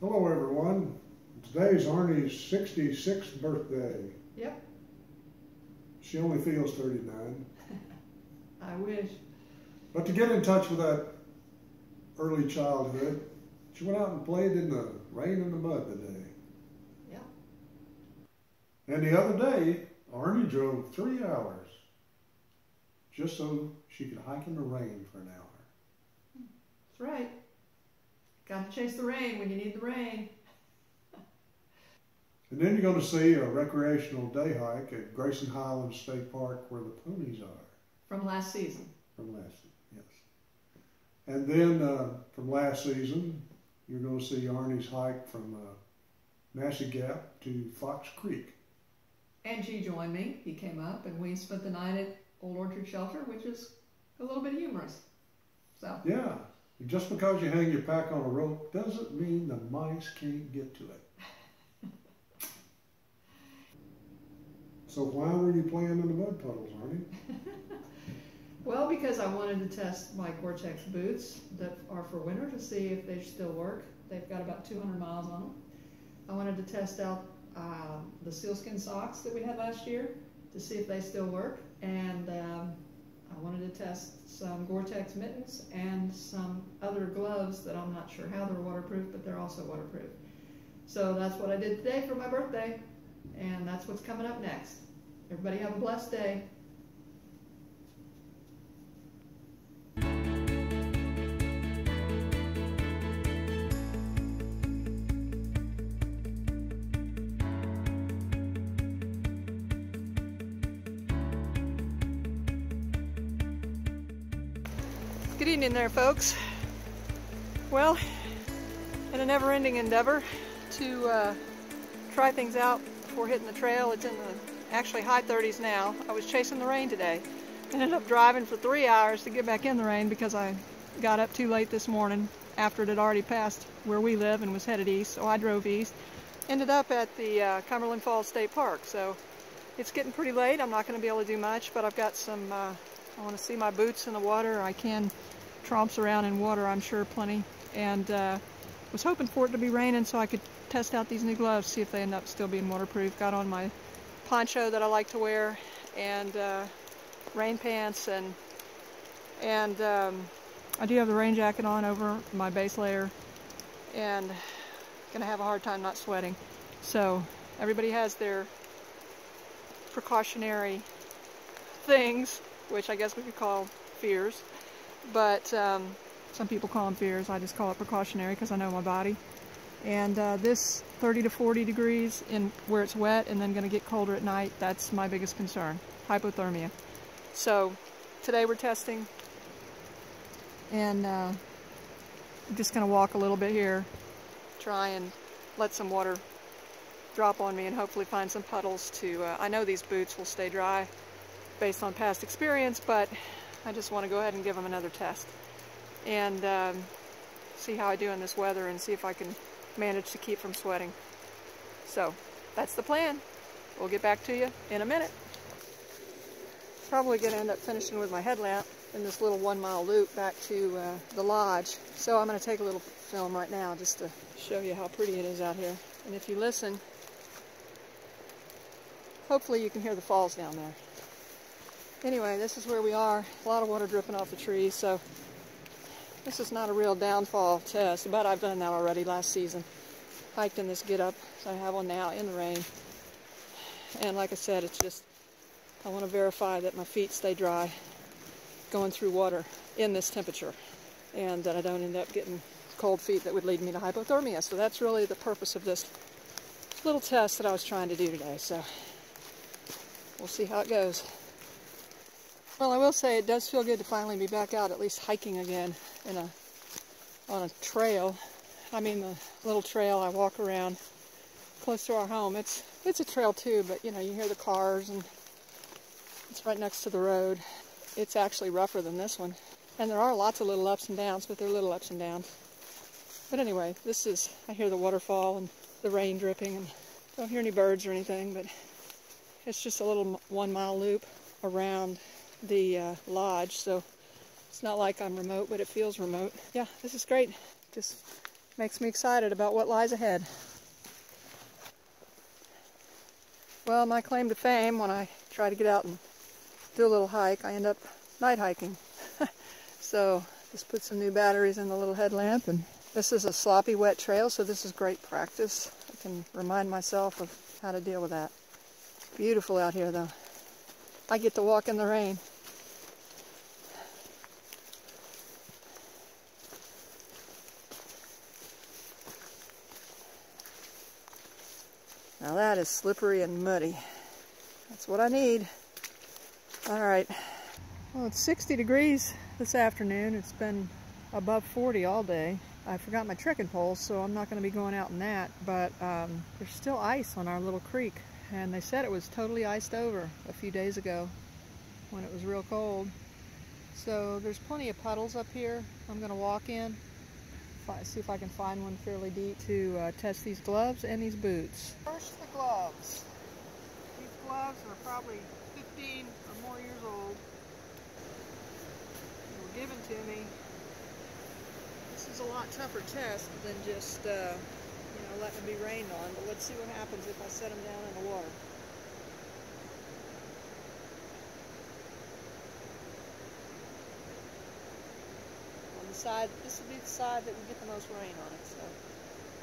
Hello everyone. Today's Arnie's 66th birthday. Yep. She only feels 39. I wish. But to get in touch with that early childhood, she went out and played in the rain and the mud today. Yep. And the other day, Arnie drove 3 hours just so she could hike in the rain for an hour. That's right. Got to chase the rain when you need the rain. And then you're going to see a recreational day hike at Grayson Highlands State Park where the ponies are. From last season. From last season, yes. And then from last season, you're going to see Arnie's hike from Massie Gap to Fox Creek. And G joined me. He came up and we spent the night at Old Orchard Shelter, which is a little bit humorous. So. Yeah. Just because you hang your pack on a rope doesn't mean the mice can't get to it. So why were you playing in the mud puddles, Arnie? Well, because I wanted to test my Gore-Tex boots that are for winter to see if they still work. They've got about 200 miles on them. I wanted to test out the Sealskin socks that we had last year to see if they still work. And I wanted to test some Gore-Tex mittens and some other gloves that I'm not sure how they're waterproof, but they're also waterproof. So that's what I did today for my birthday, and that's what's coming up next. Everybody have a blessed day. Good evening there, folks. Well, in a never-ending endeavor to try things out before hitting the trail, it's in the actually high 30s now. I was chasing the rain today. Ended up driving for 3 hours to get back in the rain because I got up too late this morning after it had already passed where we live and was headed east, so I drove east. Ended up at the Cumberland Falls State Park, so it's getting pretty late. I'm not going to be able to do much, but I've got some, I want to see my boots in the water. I can tromps around in water, I'm sure, plenty, and was hoping for it to be raining so I could test out these new gloves, see if they end up still being waterproof. Got on my poncho that I like to wear, and rain pants, and I do have the rain jacket on over my base layer, and gonna have a hard time not sweating. So everybody has their precautionary things, which I guess we could call fears, but some people call them fears. I just call it precautionary because I know my body. And this 30 to 40 degrees in where it's wet and then going to get colder at night, that's my biggest concern, hypothermia. So today we're testing, and I'm just going to walk a little bit here, try and let some water drop on me and hopefully find some puddles to, I know these boots will stay dry based on past experience, but I just want to go ahead and give them another test and see how I do in this weather and see if I can manage to keep from sweating. So that's the plan. We'll get back to you in a minute. Probably going to end up finishing with my headlamp in this little 1 mile loop back to the lodge. So I'm going to take a little film right now just to show you how pretty it is out here. And if you listen, hopefully you can hear the falls down there. Anyway, this is where we are. A lot of water dripping off the trees, so this is not a real downfall test, but I've done that already last season. Hiked in this get-up, so I have one now in the rain. And like I said, it's just, I want to verify that my feet stay dry going through water in this temperature, and that I don't end up getting cold feet that would lead me to hypothermia. So that's really the purpose of this little test that I was trying to do today. So we'll see how it goes. Well, I will say it does feel good to finally be back out, at least hiking again on a trail. I mean, the little trail I walk around close to our home. It's a trail too, but you know, you hear the cars and it's right next to the road. It's actually rougher than this one. And there are lots of little ups and downs, but they're little ups and downs. But anyway, this is, I hear the waterfall and the rain dripping, and don't hear any birds or anything, but it's just a little 1 mile loop around the lodge, so it's not like I'm remote, but it feels remote. Yeah, this is great. Just Makes me excited about what lies ahead. Well, my claim to fame, when I try to get out and do a little hike, I end up night hiking. So just put some new batteries in the little headlamp, and this is a sloppy wet trail, so this is great practice. I can remind myself of how to deal with that. Beautiful out here though. I get to walk in the rain. Now that is slippery and muddy. That's what I need. All right. Well, it's 60 degrees this afternoon. It's been above 40 all day. I forgot my trekking poles, so I'm not going to be going out in that, but there's still ice on our little creek, and they said it was totally iced over a few days ago when it was real cold. So there's plenty of puddles up here. I'm going to walk in, see if I can find one fairly deep to test these gloves and these boots. First, the gloves. These gloves are probably 15 or more years old. They were given to me. This is a lot tougher test than just, letting them be rained on, but let's see what happens if I set them down in the water. On the side, this will be the side that will get the most rain on it, so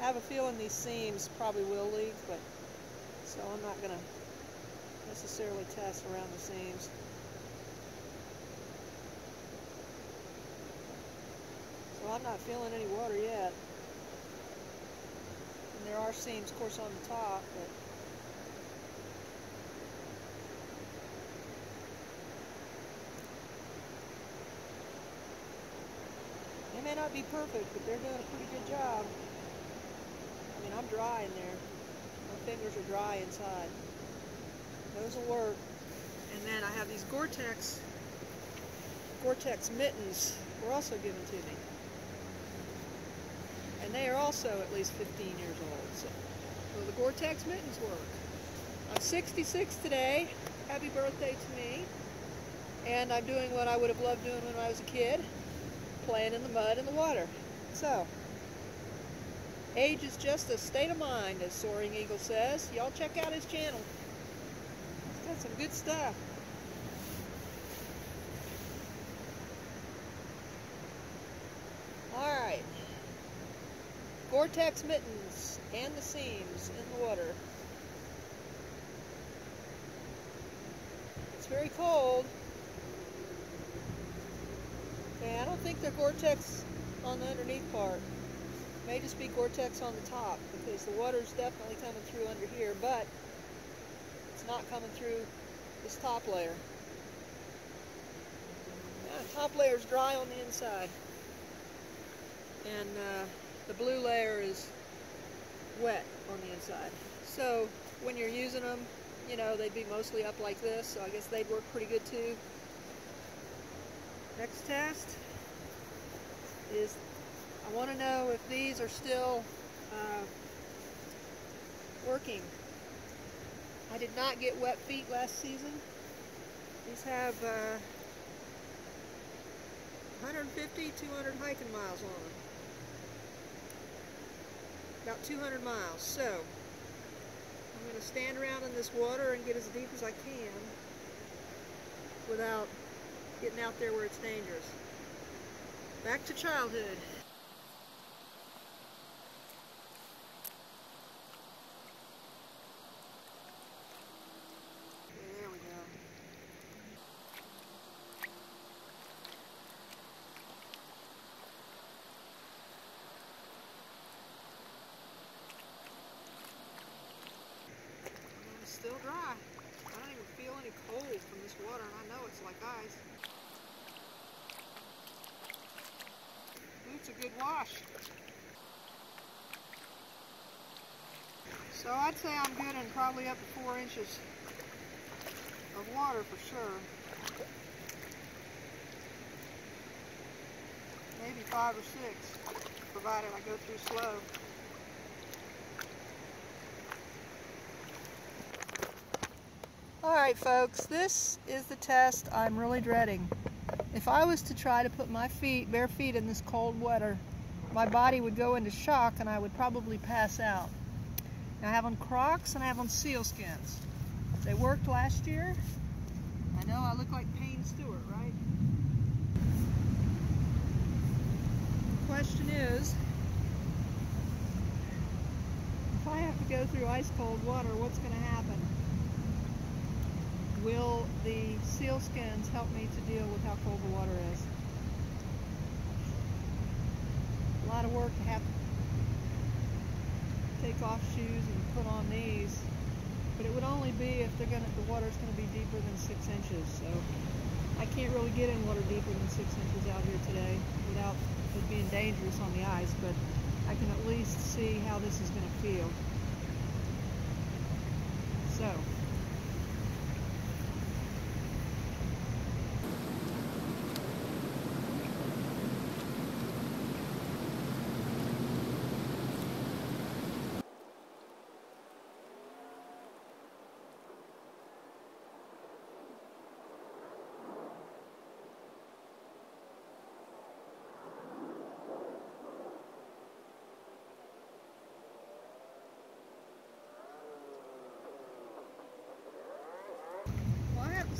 I have a feeling these seams probably will leak, but so I'm not going to necessarily test around the seams. So I'm not feeling any water yet. And there are seams, of course, on the top, but they may not be perfect, but they're doing a pretty good job. I mean, I'm dry in there. My fingers are dry inside. Those will work. And then I have these Gore-Tex mittens were also given to me. And they are also at least 15 years old. So the Gore-Tex mittens work. I'm 66 today. Happy birthday to me. And I'm doing what I would have loved doing when I was a kid. Playing in the mud and the water. So, age is just a state of mind, as Soaring Eagle says. Y'all check out his channel. He's got some good stuff. Alright. Gore-Tex mittens and the seams in the water. It's very cold. And I don't think they're Gore-Tex on the underneath part. It may just be Gore-Tex on the top, because the water's definitely coming through under here, but it's not coming through this top layer. Yeah, the top layer is dry on the inside. And the blue layer is wet on the inside. So when you're using them, you know, they'd be mostly up like this, so I guess they'd work pretty good too. Next test is, I want to know if these are still working. I did not get wet feet last season. These have 150, 200 hiking miles on them. About 200 miles. So I'm going to stand around in this water and get as deep as I can without getting out there where it's dangerous. Back to childhood. Okay, there we go. And it's still dry. I don't even feel any cold from this water, and I know it's like ice. It's a good wash. So I'd say I'm good in probably up to 4 inches of water for sure. Maybe 5 or 6, provided I go through slow. Alright folks, this is the test I'm really dreading. If I was to try to put my feet, bare feet, in this cold water, my body would go into shock and I would probably pass out. Now I have on Crocs and I have on Sealskins. They worked last year. I know I look like Payne Stewart, right? The question is, if I have to go through ice cold water, what's going to happen? Will the Sealskins help me to deal with how cold the water is? A lot of work to have to take off shoes and put on these, but it would only be if the water's going to be deeper than 6 inches. So I can't really get in water deeper than 6 inches out here today without it being dangerous on the ice, but I can at least see how this is going to feel. So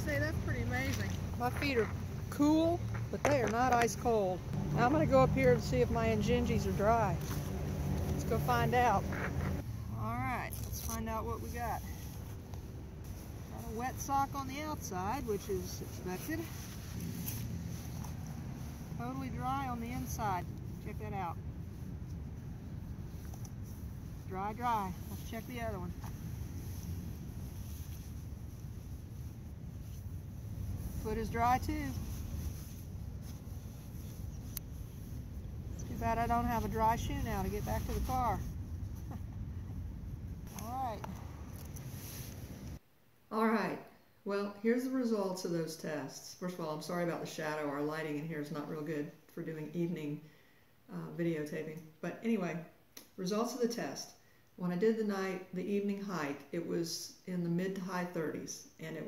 say that's pretty amazing. My feet are cool, but they are not ice cold. Now I'm going to go up here and see if my injingies are dry. Let's go find out. Alright, let's find out what we got. Got a wet sock on the outside, which is expected. Totally dry on the inside. Check that out. Dry, dry. Let's check the other one. Foot is dry too. Too bad I don't have a dry shoe now to get back to the car. All right. Well, here's the results of those tests. First of all, I'm sorry about the shadow. Our lighting in here is not real good for doing evening videotaping. But anyway, results of the test. When I did the evening hike, it was in the mid to high 30s, and it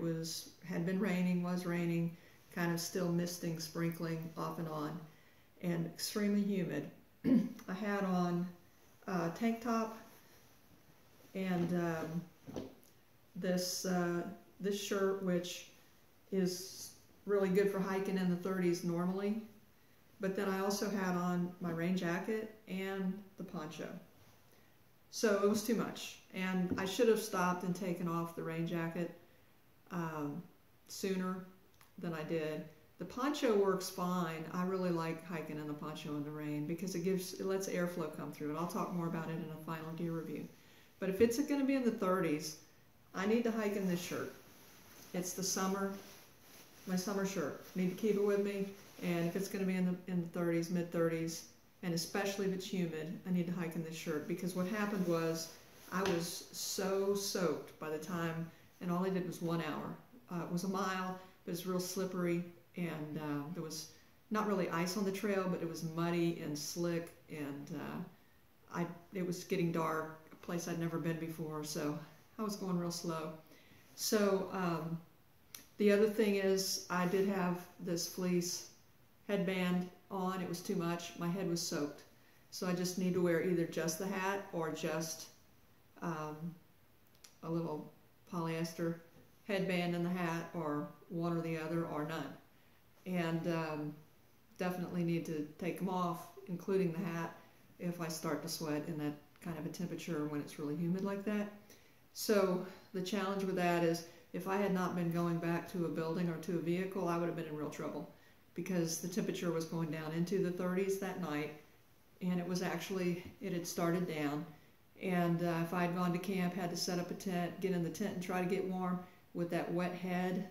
had been raining, was raining, kind of still misting, sprinkling off and on, and extremely humid. I had on a tank top and this shirt, which is really good for hiking in the 30s normally, but then I also had on my rain jacket and the poncho. So it was too much, and I should have stopped and taken off the rain jacket sooner than I did. The poncho works fine. I really like hiking in the poncho in the rain because it lets airflow come through, and I'll talk more about it in a final gear review. But if it's going to be in the 30s, I need to hike in this shirt. It's my summer shirt. I need to keep it with me, and if it's going to be in the 30s, mid 30s, and especially if it's humid, I need to hike in this shirt, because what happened was I was so soaked by the time, and all I did was 1 hour. It was a mile, but it's real slippery, and there was not really ice on the trail, but it was muddy and slick, and it was getting dark, a place I'd never been before, so I was going real slow. So the other thing is I did have this fleece headband on. It was too much. My head was soaked. So I just need to wear either just the hat or just a little polyester headband in the hat, or one or the other, or none. And definitely need to take them off, including the hat, if I start to sweat in that kind of a temperature when it's really humid like that. So the challenge with that is, if I had not been going back to a building or to a vehicle, I would have been in real trouble, because the temperature was going down into the 30s that night, and it had started down. And if I had gone to camp, had to set up a tent, get in the tent and try to get warm with that wet head,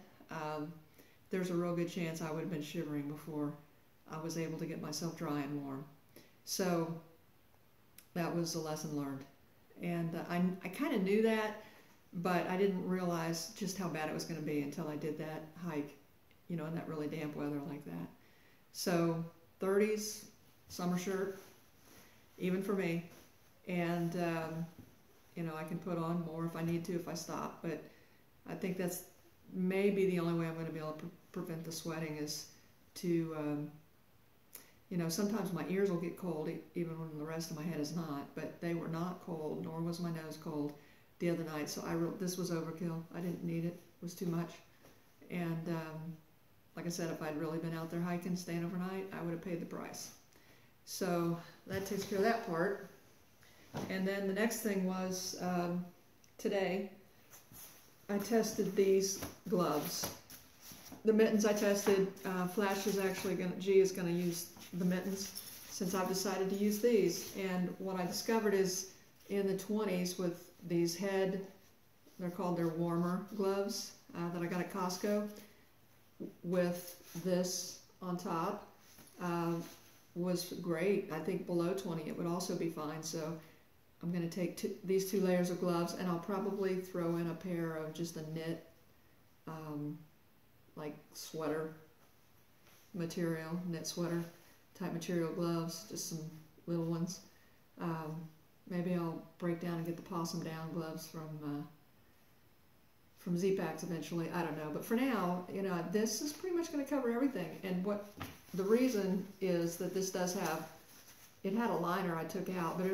there's a real good chance I would have been shivering before I was able to get myself dry and warm. So that was a lesson learned. And I kind of knew that, but I didn't realize just how bad it was going to be until I did that hike, in that really damp weather like that. So 30s, summer shirt, even for me. And, I can put on more if I need to, if I stop. But I think that's maybe the only way I'm going to be able to prevent the sweating, is to You know, sometimes my ears will get cold even when the rest of my head is not, but they were not cold, nor was my nose cold the other night. So this was overkill. I didn't need it. It was too much. And like I said, if I'd really been out there hiking, staying overnight, I would have paid the price. So that takes care of that part. And then the next thing was today I tested these gloves. The mittens I tested, Flash is actually G is going to use the mittens since I've decided to use these. And what I discovered is in the 20s with these they're called their warmer gloves that I got at Costco, with this on top, was great. I think below 20 it would also be fine. So I'm going to take these 2 layers of gloves, and I'll probably throw in a pair of just a knit, like sweater material, knit sweater type material gloves, just some little ones. Maybe I'll break down and get the possum down gloves from Z-Packs eventually. I don't know, but for now, you know, this is pretty much going to cover everything. And the reason is that this does have, it had a liner I took out, but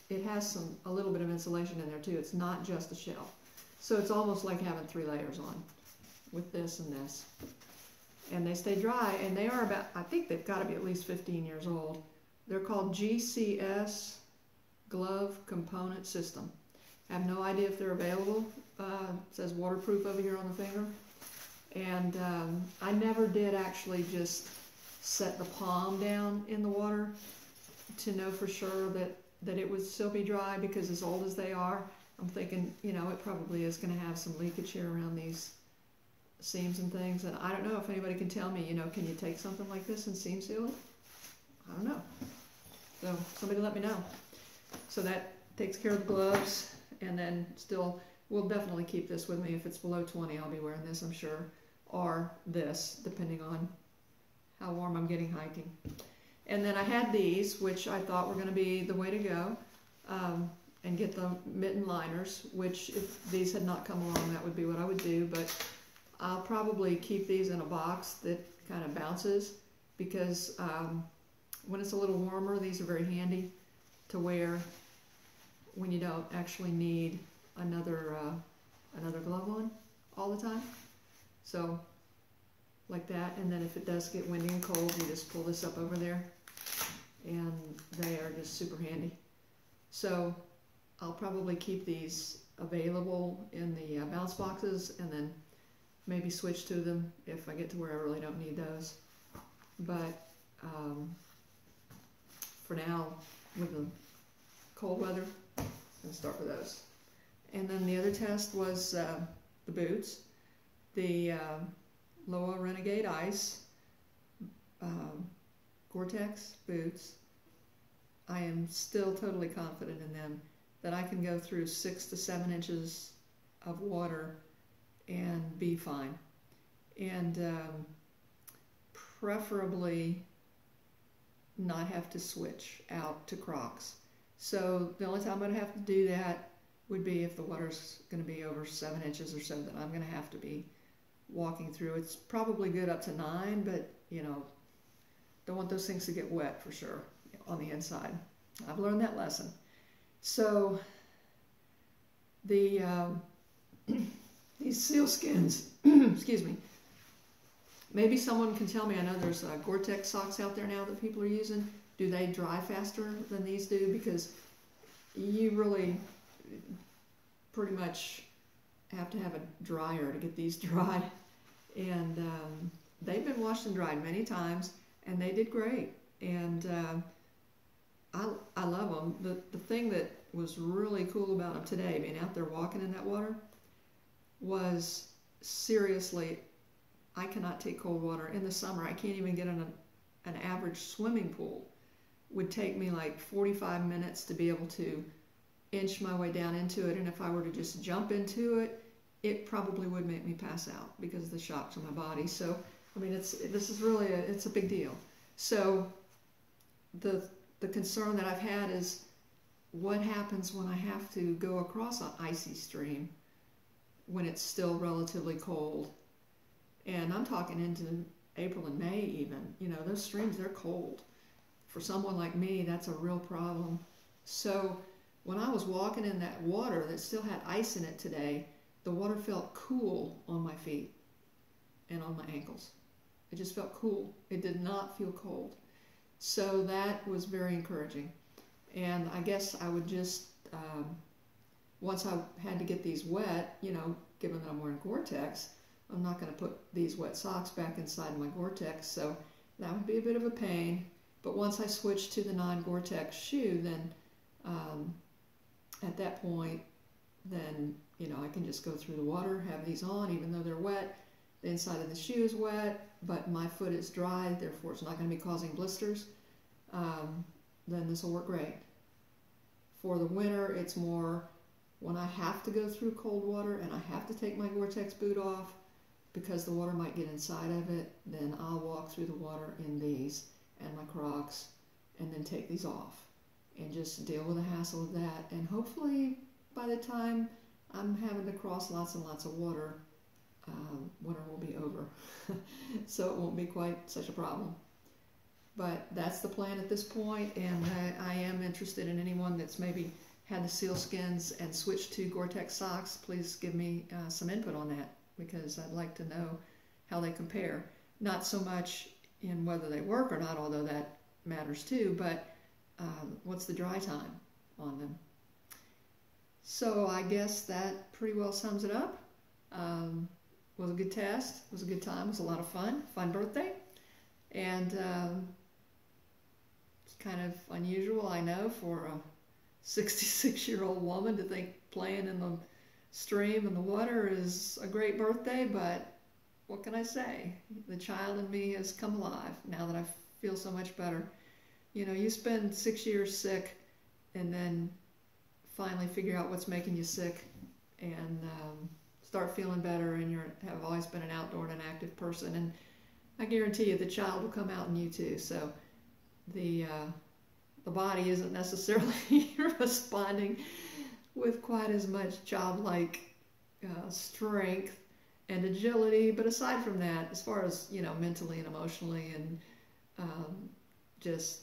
it has a little bit of insulation in there too. It's not just a shell. So it's almost like having 3 layers on with this and this. And they stay dry, and they are about, I think they've got to be at least 15 years old. They're called GCS Glove Component System. I have no idea if they're available. It says waterproof over here on the finger. And I never did actually just set the palm down in the water to know for sure that it would still be dry, because as old as they are, I'm thinking, you know, it probably is going to have some leakage here around these seams and things. And I don't know if anybody can tell me, you know, can you take something like this and seam seal it? I don't know. So somebody let me know. So that takes care of the gloves. And then still, we'll definitely keep this with me. If it's below 20, I'll be wearing this, I'm sure. Or this, depending on how warm I'm getting hiking. And then I had these, which I thought were going to be the way to go, and get the mitten liners, which if these had not come along, that would be what I would do. But I'll probably keep these in a box that kind of bounces, because when it's a little warmer, these are very handy to wear when you don't actually need another glove on all the time. So like that. And then if it does get windy and cold, you just pull this up over there, and they are just super handy. So I'll probably keep these available in the bounce boxes, and then maybe switch to them if I get to where I really don't need those. But for now, with the cold weather, I'll start with those. And then the other test was the boots, the Lowa Renegade Ice Gore-Tex boots. I am still totally confident in them, that I can go through 6 to 7 inches of water and be fine. And preferably not have to switch out to Crocs. So the only time I'd have to do that would be if the water's going to be over 7 inches or so, that I'm going to have to be walking through. It's probably good up to 9, but you know, don't want those things to get wet for sure on the inside. I've learned that lesson. So the these sealskins, excuse me, maybe someone can tell me. I know there's Gore-Tex socks out there now that people are using. Do they dry faster than these do? Because you really pretty much have to have a dryer to get these dry. And they've been washed and dried many times, and they did great. And I love them. The thing that was really cool about them today, being out there walking in that water, was seriously, I cannot take cold water. In the summer, I can't even get in an average swimming pool. Would take me like 45 minutes to be able to inch my way down into it. And if I were to just jump into it, it probably would make me pass out because of the shock to my body. So, I mean, this is really it's a big deal. So the concern that I've had is, what happens when I have to go across an icy stream when it's still relatively cold? And I'm talking into April and May even. You know, those streams, they're cold. for someone like me, that's a real problem. So when I was walking in that water that still had ice in it today, the water felt cool on my feet and on my ankles. It just felt cool. It did not feel cold. So that was very encouraging. And I guess I would just, once I had to get these wet, you know, given that I'm wearing Gore-Tex, I'm not going to put these wet socks back inside my Gore-Tex, so that would be a bit of a pain. But once I switch to the non-Gore-Tex shoe, then at that point, then, you know, I can just go through the water, have these on, even though they're wet. The inside of the shoe is wet, but my foot is dry, therefore it's not going to be causing blisters. Then this will work great. For the winter, it's more when I have to go through cold water and I have to take my Gore-Tex boot off because the water might get inside of it, then I'll walk through the water in these and my Crocs and then take these off and just deal with the hassle of that. And hopefully by the time I'm having to cross lots and lots of water, winter will be over. So it won't be quite such a problem. But that's the plan at this point, and I am interested in anyone that's maybe had the Sealskins and switched to Gore-Tex socks. Please give me some input on that, because I'd like to know how they compare. Not so much in whether they work or not, although that matters too, but what's the dry time on them. So I guess that pretty well sums it up. Was a good test, was a good time, was a lot of fun, fun birthday. And it's kind of unusual, I know, for a 66-year-old woman to think playing in the stream and the water is a great birthday, but what can I say? The child in me has come alive now that I feel so much better. You know, you spend 6 years sick and then finally figure out what's making you sick and start feeling better, and have always been an outdoor and an active person, and I guarantee you the child will come out in you too. So the body isn't necessarily responding with quite as much childlike strength and agility, but aside from that, as far as, you know, mentally and emotionally and just,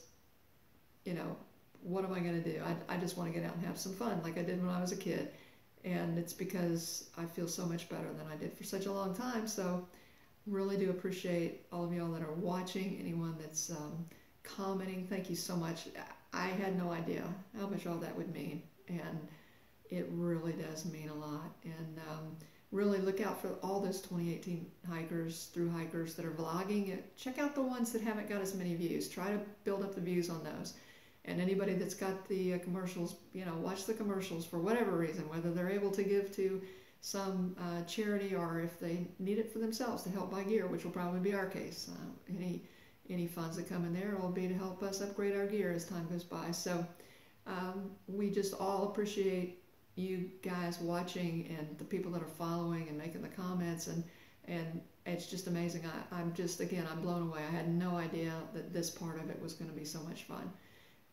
you know, what am I going to do? I just want to get out and have some fun like I did when I was a kid. And it's because I feel so much better than I did for such a long time. So really do appreciate all of y'all that are watching, anyone that's commenting. Thank you so much. I had no idea how much all that would mean, and it really does mean a lot. And really look out for all those 2018 hikers, through hikers that are vlogging it. Check out the ones that haven't got as many views. Try to build up the views on those. And anybody that's got the commercials, you know, watch the commercials for whatever reason, whether they're able to give to some charity or if they need it for themselves to help buy gear, which will probably be our case. Any funds that come in there will be to help us upgrade our gear as time goes by. So we just all appreciate you guys watching and the people that are following and making the comments, and it's just amazing. I'm just, again, I'm blown away. I had no idea that this part of it was going to be so much fun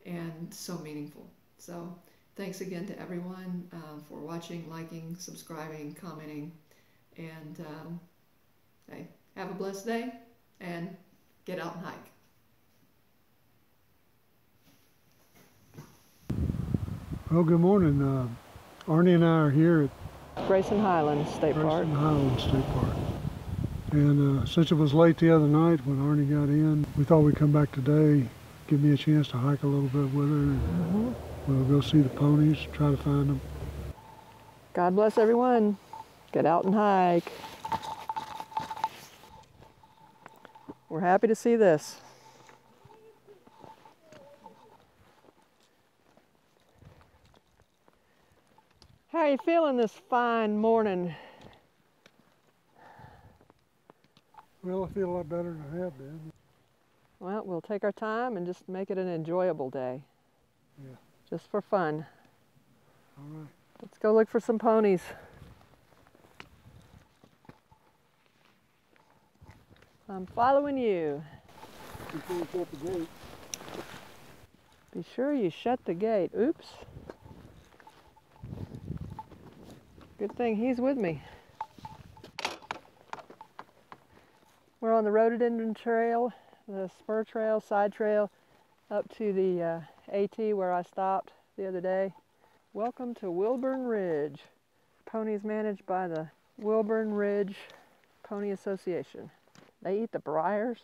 and so meaningful. So thanks again to everyone for watching, liking, subscribing, commenting, and hey, have a blessed day and get out and hike. Well, good morning. Arnie and I are here at Grayson Highlands State Park. Grayson Highlands State Park. And since it was late the other night when Arnie got in, we thought we'd come back today, give me a chance to hike a little bit with her. And we'll go see the ponies, try to find them. God bless everyone. Get out and hike. We're happy to see this. How are you feeling this fine morning? Well, I feel a lot better than I have been. Well, we'll take our time and just make it an enjoyable day. Yeah. Just for fun. All right. Let's go look for some ponies. I'm following you. Before we shut the gate. Be sure you shut the gate. Oops. Good thing he's with me. We're on the rhododendron trail, the spur trail, side trail, up to the AT where I stopped the other day. Welcome to Wilburn Ridge. Ponies managed by the Wilburn Ridge Pony Association. They eat the briars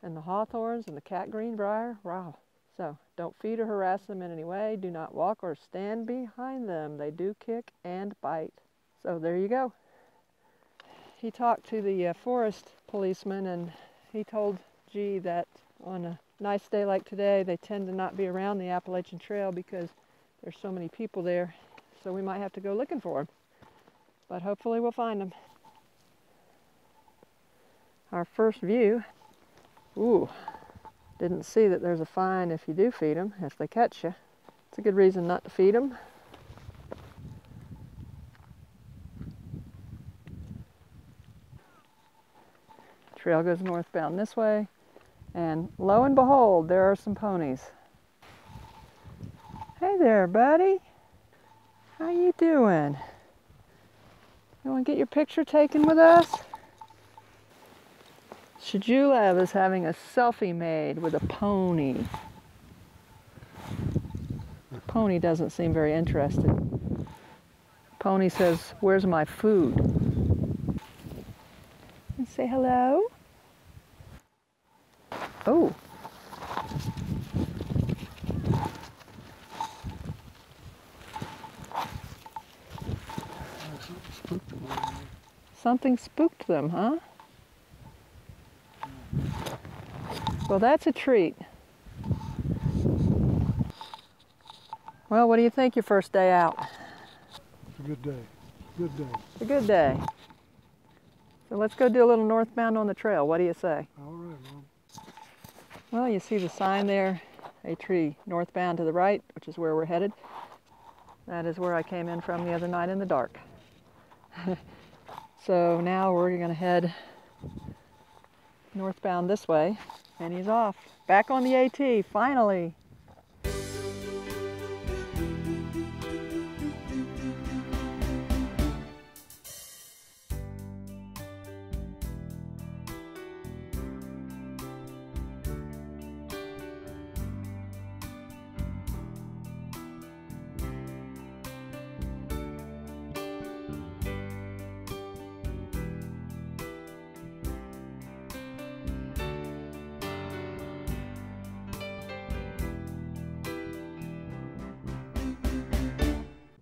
and the hawthorns and the cat green briar. Wow. So don't feed or harass them in any way. Do not walk or stand behind them. They do kick and bite. So there you go. He talked to the forest policeman, and he told G that on a nice day like today, they tend to not be around the Appalachian Trail because there's so many people there. So we might have to go looking for them. But hopefully we'll find them. Our first view. Ooh, didn't see that there's a fine if you do feed them, if they catch you. It's a good reason not to feed them. Trail goes northbound this way, and lo and behold, there are some ponies. Hey there, buddy. How you doing? You want to get your picture taken with us? Shajulev is having a selfie made with a pony. The pony doesn't seem very interested. Pony says, "Where's my food?" And say hello. Oh. Something spooked them, huh? Well, that's a treat. Well, what do you think your first day out? It's a good day. Good day. It's a good day. So let's go do a little northbound on the trail. What do you say? All right, Mom. Well, you see the sign there, a tree northbound to the right, which is where we're headed. That is where I came in from the other night in the dark. So now we're going to head northbound this way, and he's off. Back on the AT, finally.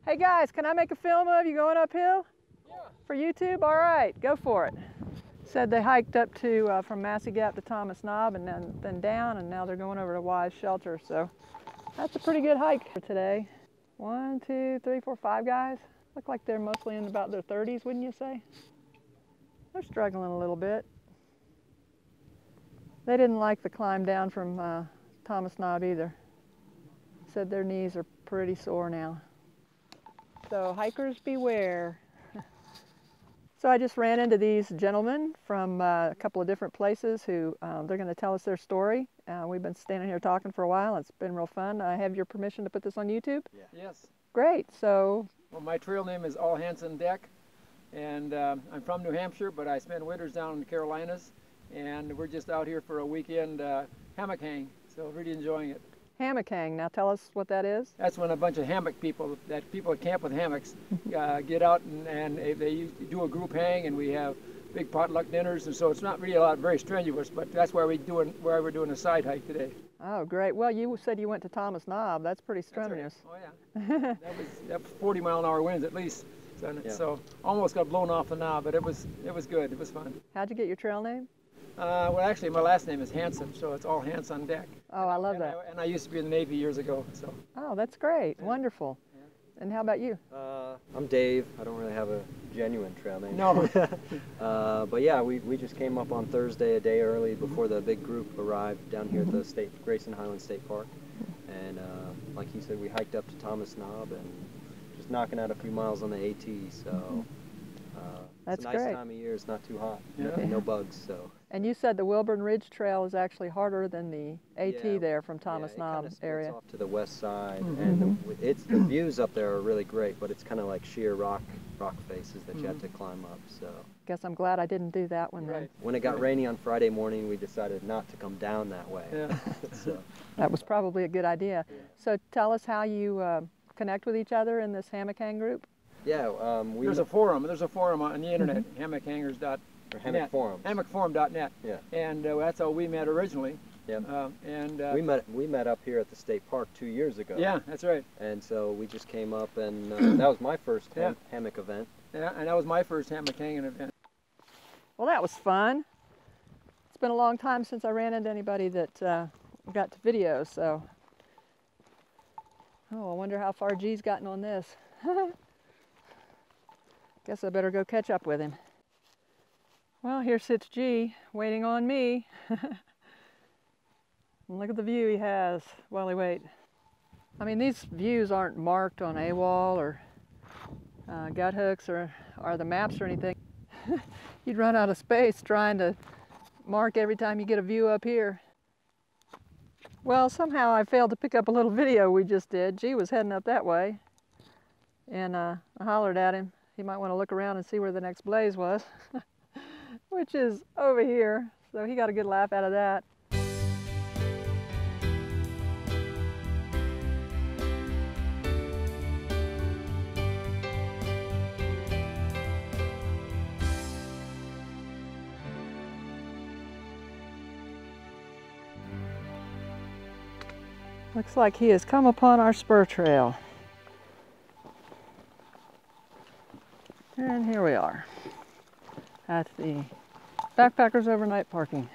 Hey guys, can I make a film of you going uphill? Yeah. For YouTube? All right, go for it. Said they hiked up to from Massie Gap to Thomas Knob and then down, and now they're going over to Wise Shelter. So that's a pretty good hike for today. 1, 2, 3, 4, 5 guys. Look like they're mostly in about their 30s, wouldn't you say? They're struggling a little bit. They didn't like the climb down from Thomas Knob either. Said their knees are pretty sore now. So hikers beware. So I just ran into these gentlemen from a couple of different places who they're going to tell us their story. We've been standing here talking for a while. It's been real fun. I have your permission to put this on YouTube? Yeah. Yes. Great. So. Well, my trail name is All Hands on Deck, and I'm from New Hampshire, but I spend winters down in the Carolinas, and we're just out here for a weekend hammock hang, so really enjoying it. Hammock hang. Now tell us what that is. That's when a bunch of hammock people that camp with hammocks get out and they do a group hang, and we have big potluck dinners, and so it's not really very strenuous, but that's why we're doing a side hike today. Oh, great. Well, you said you went to Thomas Knob. That's pretty strenuous. That's right. Oh, yeah. that was 40-mile-an-hour winds at least. So almost got blown off the knob, but it was good. It was fun. How'd you get your trail name? Well, actually, my last name is Hanson, so it's All Hands on Deck. Oh, I love that. And I used to be in the Navy years ago, so. Oh, that's great. Yeah. Wonderful. Yeah. And how about you? I'm Dave. I don't really have a genuine trail name. No. But yeah, we just came up on Thursday a day early before the big group arrived down here at the Grayson Highlands State Park. And like he said, we hiked up to Thomas Knob and just knocking out a few miles on the AT. So That's it's a nice great. time of year. It's not too hot. Yeah. No bugs. So. And you said the Wilburn Ridge Trail is actually harder than the AT Yeah, there from Thomas Knob it area. splits off to the west side, Mm-hmm. and the views up there are really great, but it's kind of like sheer rock faces that you have to climb up. So. Guess I'm glad I didn't do that one then. Right. When it got rainy on Friday morning, we decided not to come down that way. Yeah. So. That was probably a good idea. Yeah. So tell us how you connect with each other in this hammock hang group. Yeah, There's a forum on the internet, hammochangers.net. or Hammock Forums. Hammockforum.net. Yeah. And that's how we met originally. Yeah. We met up here at the state park 2 years ago. Yeah, that's right. And so we just came up, and that was my first hammock event. Yeah, and that was my first hammock hanging event. Well, that was fun. It's been a long time since I ran into anybody that got to video, so. Oh, I wonder how far G's gotten on this. Guess I better go catch up with him. Well, here sits G, waiting on me. And look at the view he has while he waits. I mean, these views aren't marked on AWOL or gut hooks or the maps or anything. You'd run out of space trying to mark every time you get a view up here. Well, somehow I failed to pick up a little video we just did. G was heading up that way, and I hollered at him. He might want to look around and see where the next blaze was, which is over here. So he got a good laugh out of that. Looks like he has come upon our spur trail. And here we are at the Backpackers Overnight Parking.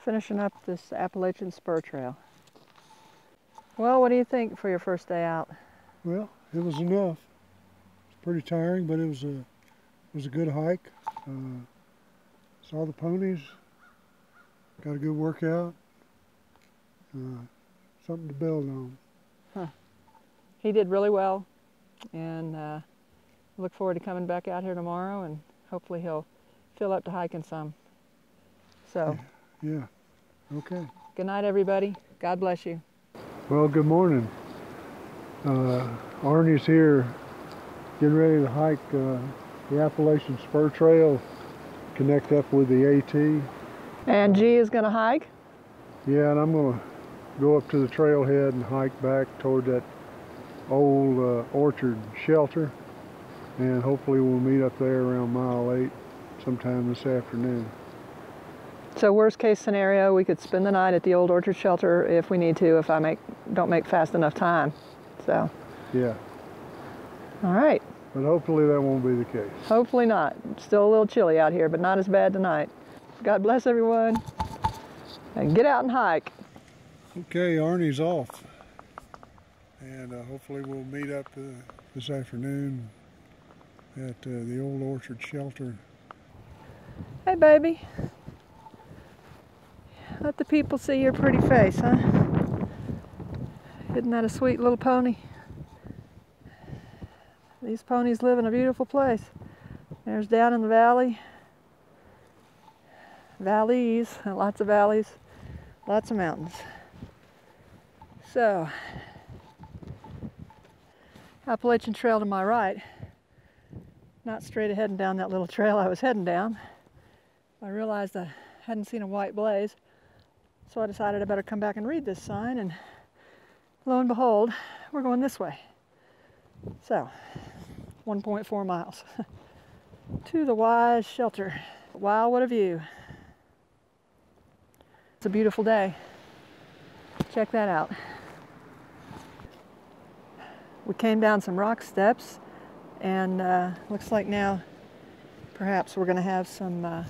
Finishing up this Appalachian Spur Trail. Well, what do you think for your first day out? Well, it was enough. It's pretty tiring, but it was a good hike. Saw the ponies. Got a good workout. Something to build on. Huh. He did really well, and look forward to coming back out here tomorrow, and hopefully he'll fill up to hiking some. So. Yeah. Okay. Good night, everybody. God bless you. Well, good morning. Arnie's here, getting ready to hike the Appalachian Spur Trail, connect up with the AT. And G is going to hike? Yeah, and I'm going to go up to the trailhead and hike back toward that old orchard shelter, and hopefully we'll meet up there around mile 8 sometime this afternoon. So worst case scenario, we could spend the night at the old orchard shelter if we need to, if I don't make fast enough time. So. Yeah. All right. But hopefully that won't be the case. Hopefully not. Still a little chilly out here, but not as bad tonight. God bless everyone, and get out and hike. Okay, Arnie's off, and hopefully we'll meet up this afternoon at the old orchard shelter. Hey, baby. Let the people see your pretty face, huh? Isn't that a sweet little pony? These ponies live in a beautiful place. There's down in the valley. Valleys, lots of valleys, lots of mountains. So, Appalachian Trail to my right. Not straight ahead and down that little trail I was heading down. I realized I hadn't seen a white blaze, so I decided I better come back and read this sign, and lo and behold, we're going this way. So, 1.4 miles to the Wise Shelter. Wow, what a view. It's a beautiful day. Check that out. We came down some rock steps, and looks like now perhaps we're going to have some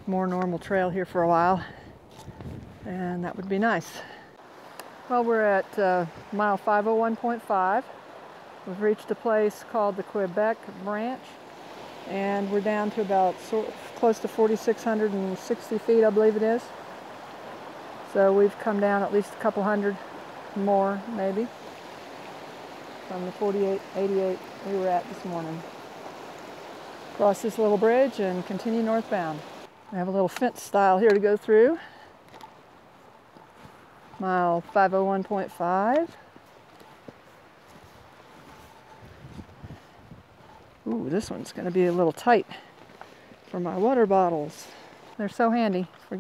more normal trail here for a while, and that would be nice. Well, we're at mile 501.5. We've reached a place called the Quebec Branch, and we're down to about close to 4,660 feet, I believe it is. So we've come down at least a couple hundred more, maybe. from the 4888 we were at this morning. Cross this little bridge and continue northbound. I have a little fence style here to go through. Mile 501.5. Ooh, this one's going to be a little tight for my water bottles. They're so handy for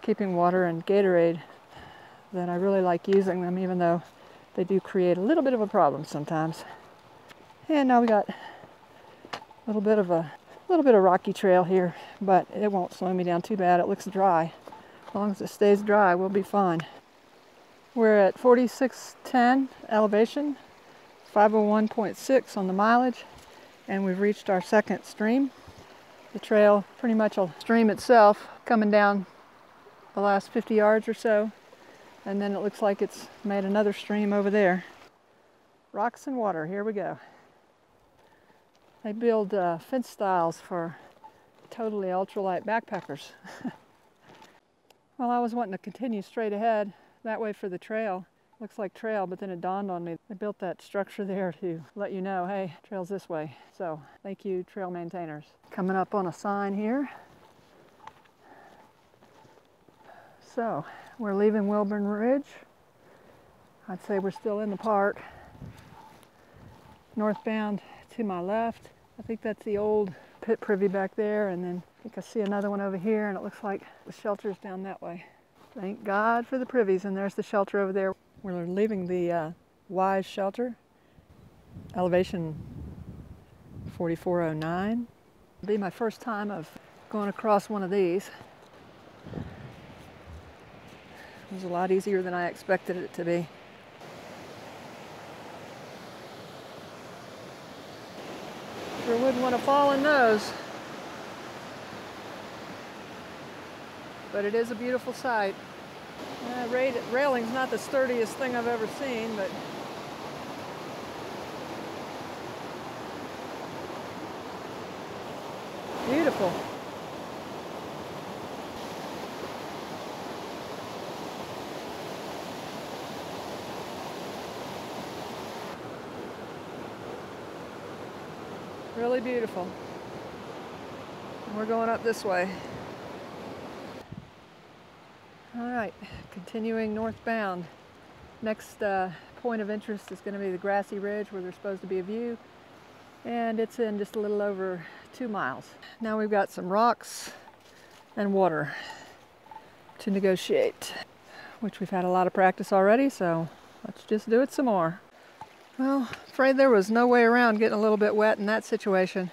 keeping water and Gatorade that I really like using them, even though they do create a little bit of a problem sometimes. And now we got a little bit of rocky trail here, but it won't slow me down too bad. It looks dry. As long as it stays dry, we'll be fine. We're at 4610 elevation, 501.6 on the mileage, and we've reached our second stream. The trail, pretty much a stream itself, coming down the last 50 yards or so, and then it looks like it's made another stream over there. Rocks and water, here we go. They build fence styles for totally ultralight backpackers. Well, I was wanting to continue straight ahead that way for the trail. Looks like trail, but then it dawned on me, they built that structure there to let you know, hey, trail's this way. So thank you, trail maintainers. Coming up on a sign here. So we're leaving Wilburn Ridge. I'd say we're still in the park. Northbound to my left. I think that's the old pit privy back there, and then I think I see another one over here, and it looks like the shelter's down that way. Thank God for the privies, and there's the shelter over there. We're leaving the Wise shelter, elevation 4409. It'll be my first time of going across one of these. It was a lot easier than I expected it to be. Sure wouldn't want to fall in those. But it is a beautiful sight. Railing's not the sturdiest thing I've ever seen, but beautiful. Really beautiful. And we're going up this way. All right, continuing northbound. Next point of interest is going to be the Grassy Ridge, where there's supposed to be a view, and it's in just a little over 2 miles. Now we've got some rocks and water to negotiate, which we've had a lot of practice already, so let's just do it some more. Well, afraid there was no way around getting a little bit wet in that situation.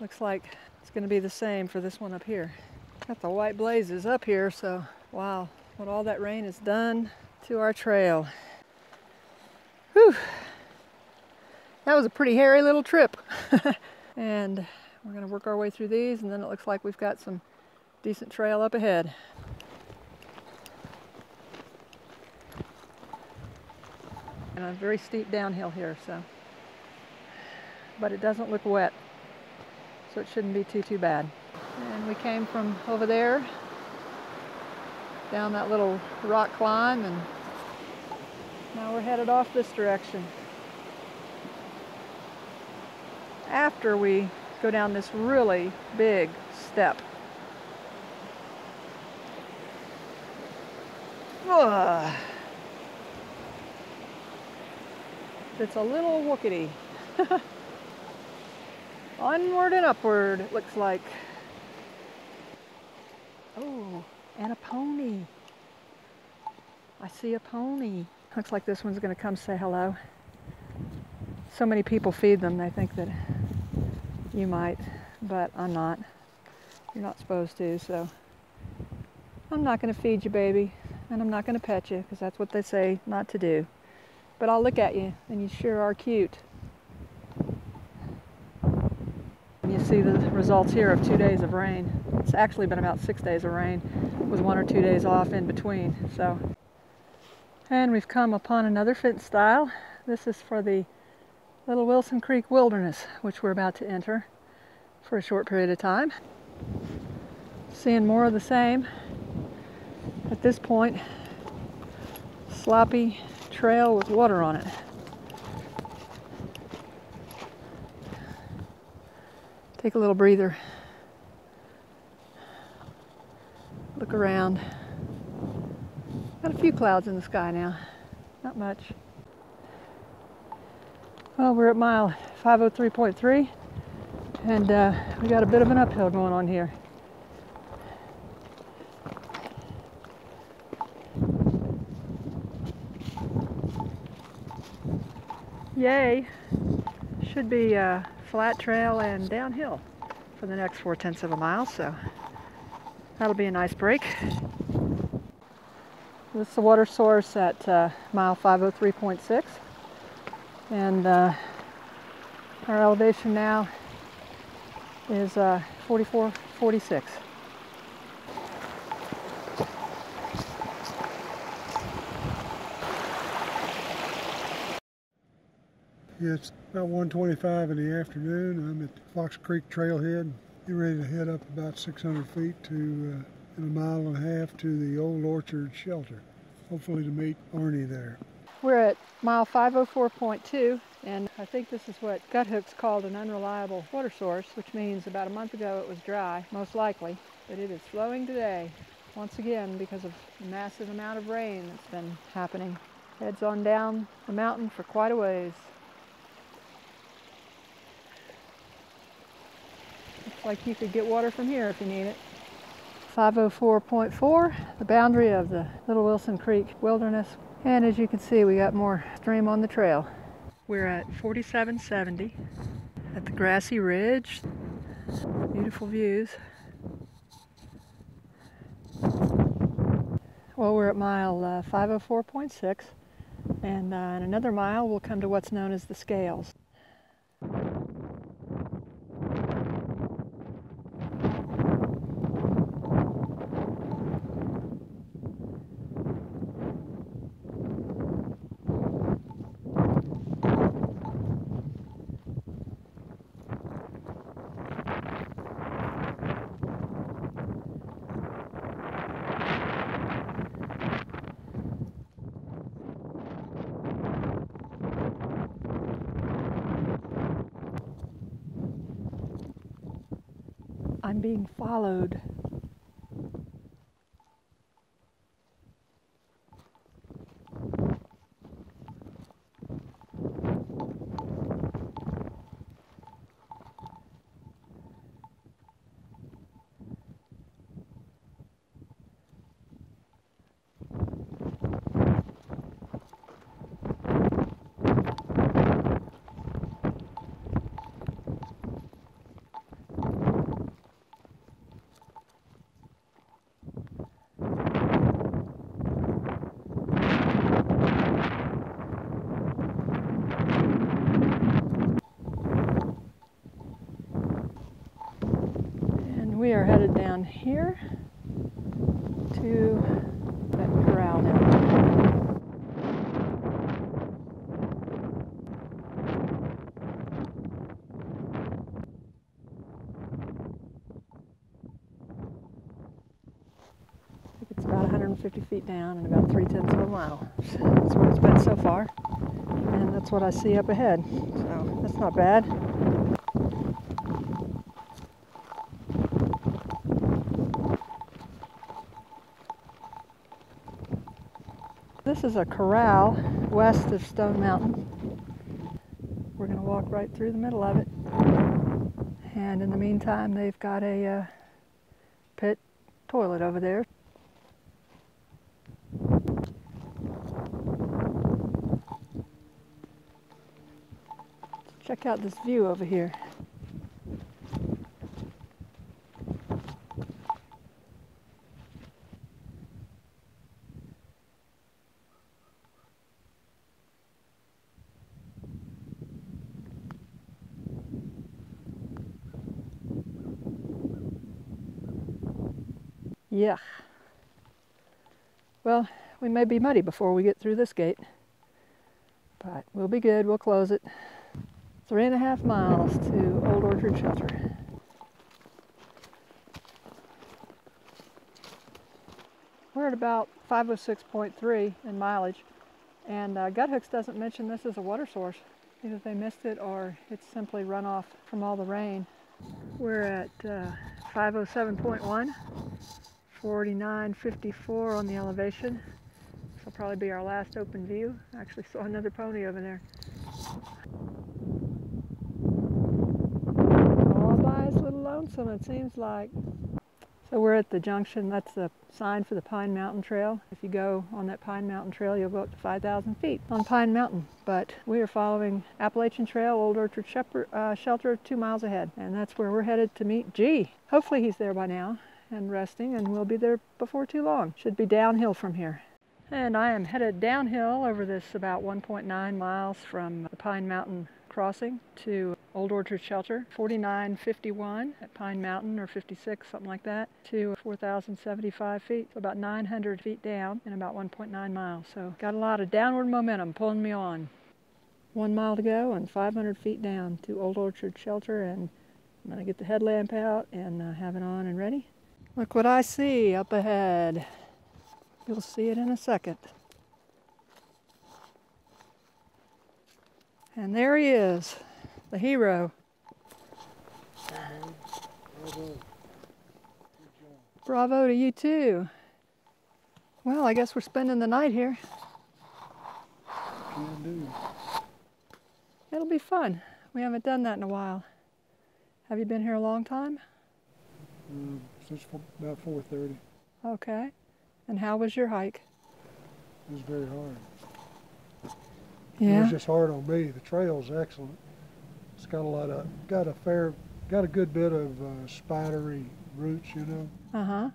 Looks like it's going to be the same for this one up here. Got the white blazes up here, so wow, what all that rain has done to our trail. Whew. That was a pretty hairy little trip. And we're going to work our way through these, and then it looks like we've got some decent trail up ahead. And a very steep downhill here, so. But it doesn't look wet, so it shouldn't be too bad. And we came from over there, down that little rock climb, and now we're headed off this direction. After we go down this really big step. Ugh. It's a little wookety. Onward and upward, it looks like. Oh, and a pony. I see a pony. Looks like this one's going to come say hello. So many people feed them, they think that you might, but I'm not. You're not supposed to, so I'm not going to feed you, baby, and I'm not going to pet you, because that's what they say not to do. But I'll look at you, and you sure are cute. And you see the results here of 2 days of rain. It's actually been about 6 days of rain, with 1 or 2 days off in between. So, and we've come upon another fence style. This is for the Little Wilson Creek Wilderness, which we're about to enter for a short period of time. Seeing more of the same. At this point, sloppy trail with water on it. Take a little breather. Look around. Got a few clouds in the sky now. Not much. Well, we're at mile 503.3, and we got a bit of an uphill going on here. Yay! Should be a flat trail and downhill for the next 4/10 of a mile, so that'll be a nice break. This is the water source at mile 503.6, and our elevation now is 44.46. Yeah, it's about 1:25 in the afternoon. I'm at Fox Creek Trailhead. Get ready to head up about 600 feet to in a mile and a half to the Old Orchard Shelter, hopefully to meet Arnie there. We're at mile 504.2, and I think this is what Guthooks called an unreliable water source, which means about a month ago it was dry, most likely, but it is flowing today, once again because of the massive amount of rain that's been happening. Heads on down the mountain for quite a ways. Looks like you could get water from here if you need it. 504.4, the boundary of the Little Wilson Creek Wilderness. And as you can see, we got more stream on the trail. We're at 4770 at the Grassy Ridge. Beautiful views. Well, we're at mile 504.6, and in another mile we'll come to what's known as the scales. I'm being followed. We are headed down here to that corral down there. I think it's about 150 feet down and about 3/10 of a mile. That's what it's been so far. And that's what I see up ahead. So that's not bad. This is a corral west of Stone Mountain. We're going to walk right through the middle of it. And in the meantime, they've got a pit toilet over there. Check out this view over here. Yeah. Well, we may be muddy before we get through this gate, but we'll be good. We'll close it. 3.5 miles to Old Orchard Shelter. We're at about 506.3 in mileage, and Guthooks doesn't mention this as a water source. Either they missed it or it's simply runoff from all the rain. We're at 507.1, 49.54 on the elevation. This will probably be our last open view. I actually saw another pony over there. All by his little lonesome, it seems like. So we're at the junction. That's the sign for the Pine Mountain Trail. If you go on that Pine Mountain Trail, you'll go up to 5,000 feet on Pine Mountain. But we are following Appalachian Trail, Old Orchard Shelter 2 miles ahead. And that's where we're headed to meet G. Hopefully he's there by now and resting, and we'll be there before too long. Should be downhill from here. And I am headed downhill over this about 1.9 miles from the Pine Mountain crossing to Old Orchard Shelter, 49.51 at Pine Mountain, or 56, something like that, to 4,075 feet, so about 900 feet down in about 1.9 miles. So got a lot of downward momentum pulling me on. 1 mile to go and 500 feet down to Old Orchard Shelter, and I'm gonna get the headlamp out and have it on and ready. Look what I see up ahead. You'll see it in a second. And there he is, the hero. Bravo to you too. Well, I guess we're spending the night here. Can do. It'll be fun. We haven't done that in a while. Have you been here a long time? Since about 4:30. Okay. And how was your hike? It was very hard. It Yeah. was just hard on me. The trail's excellent. It's got a good bit of spidery roots, you know. Uh-huh.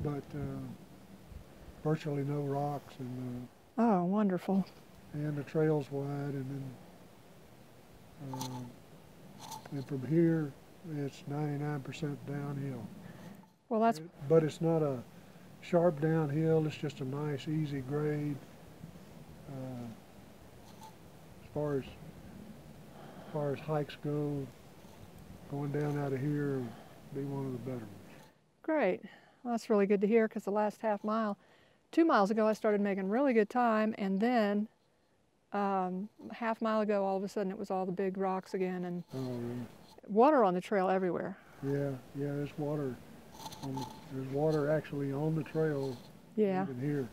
But virtually no rocks, Oh, wonderful. and the trail's wide, and from here it's 99% downhill. Well, that's But it's not a sharp downhill. It's just a nice, easy grade. As far as hikes go, going down out of here would be one of the better ones. great. Well, that's really good to hear, because the last half mile, 2 miles ago, I started making really good time, and then half mile ago, all of a sudden, it was all the big rocks again, and Oh, really? water on the trail everywhere. Yeah, there's water. There's water actually on the trail. Yeah. Even here.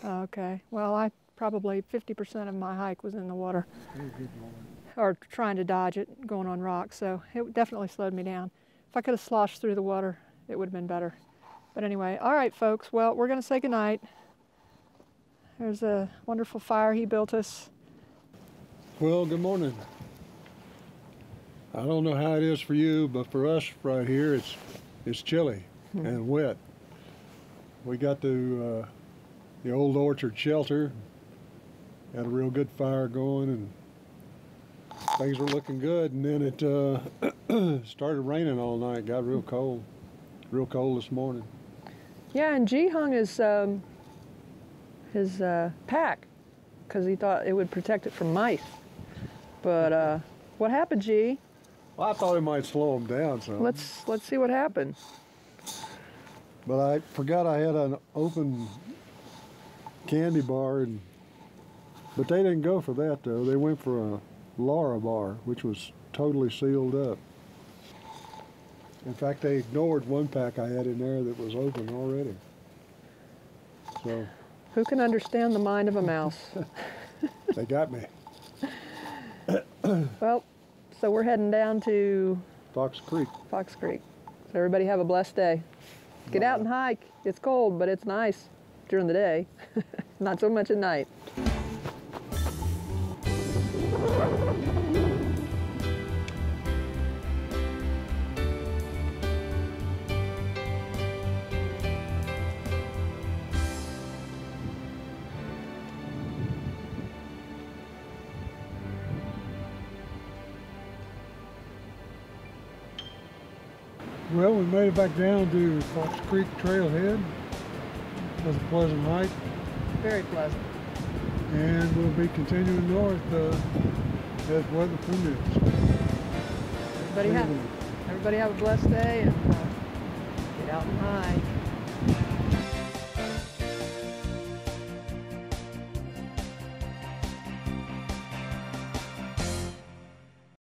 Okay. Well, I probably 50% of my hike was in the water, Oh, good Lord. or trying to dodge it, going on rocks. So it definitely slowed me down. If I could have sloshed through the water, it would have been better. But anyway, all right, folks. Well, we're going to say goodnight. There's a wonderful fire he built us. Well, good morning. I don't know how it is for you, but for us right here, it's chilly and wet. We got to the Old Orchard Shelter, had a real good fire going, and things were looking good. And then it started raining all night. Got real cold this morning. Yeah, and G hung his pack because he thought it would protect it from mice. But what happened, G? Well, I thought it might slow them down some. Let's see what happened. But I forgot I had an open candy bar, but they didn't go for that though. They went for a Lowa bar, which was totally sealed up. In fact, they ignored one pack I had in there that was open already. So Who can understand the mind of a mouse? they got me. Well, so we're heading down to Fox Creek. Fox Creek. So everybody have a blessed day. Get out and hike. It's cold, but it's nice during the day. Not so much at night. Well, we made it back down to Fox Creek Trailhead. It was a pleasant hike, Very pleasant. and we'll be continuing north as weather permits. Everybody have a blessed day, and get out and hike.